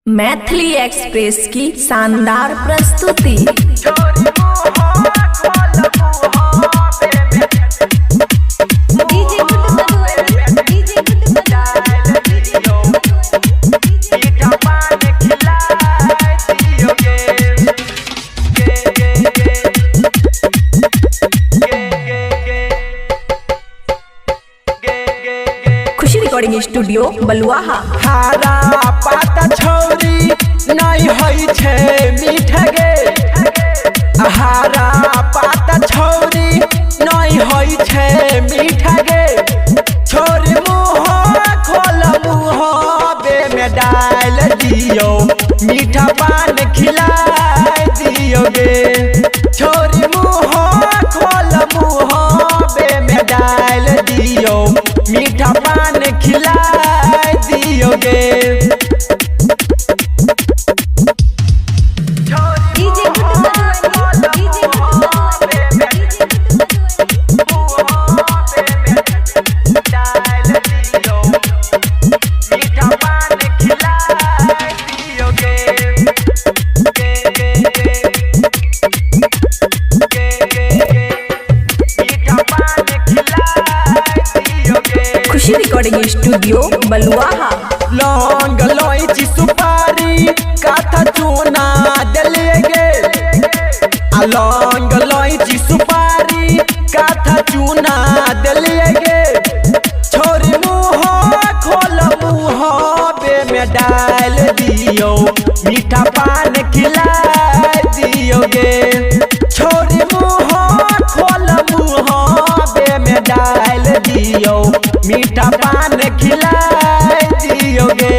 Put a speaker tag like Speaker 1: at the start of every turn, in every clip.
Speaker 1: Maithili express की शानदार प्रस्तुति। खुशी रिकॉर्डिंग स्टूडियो बलुआहा।
Speaker 2: हारा पाता छौरी नहीं होई छे मीठा गे। हारा पाता छौरी नहीं होई छे मीठा गे। छोरी मुँह खोल मुँह बे में डाल दियो मीठा पान खिलाए दियो गे। छोरी मुँह खोल मुँह बे में डाल दियो मीठा पान खिलाए दियोगे।
Speaker 1: खुशी रिकॉर्डिंग स्टूडियो बलुआहा।
Speaker 2: लौंग इलायची सुपारी काथा चूना दलिए गे। लौंग इलायची सुपारी काथा चूना दलिए गे। छोरी मुँह खोल मुँह बे में डाल दियो मीठा पान खिलाए दियोगे। छोरी मुँह खोल मुँह बे में डाल दियो मीठा पान खिलाए दियोगे।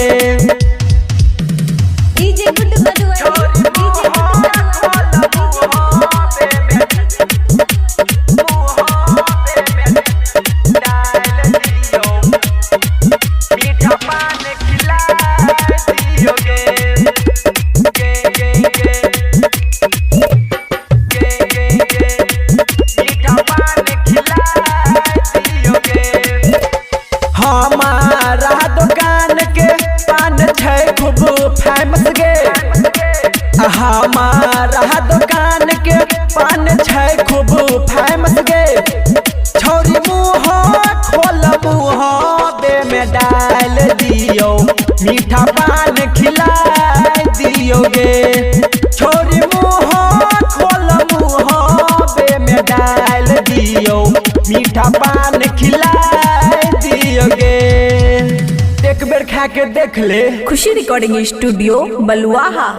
Speaker 2: हमारा दुकान के पान छै खूब फेमस गे। हमारा दुकान के पान छै खूब फेमस गे। छोरी मुँह खोल मुँह बे में डाल दियो मीठा पान खिलाए दियोगे। छोरी मुँह खोल मुँह बे में डाल दियो मीठा पान खिलाए दियोगे। एक बेर खा के देख ले।
Speaker 1: खुशी रिकॉर्डिंग स्टूडियो बलुआहा।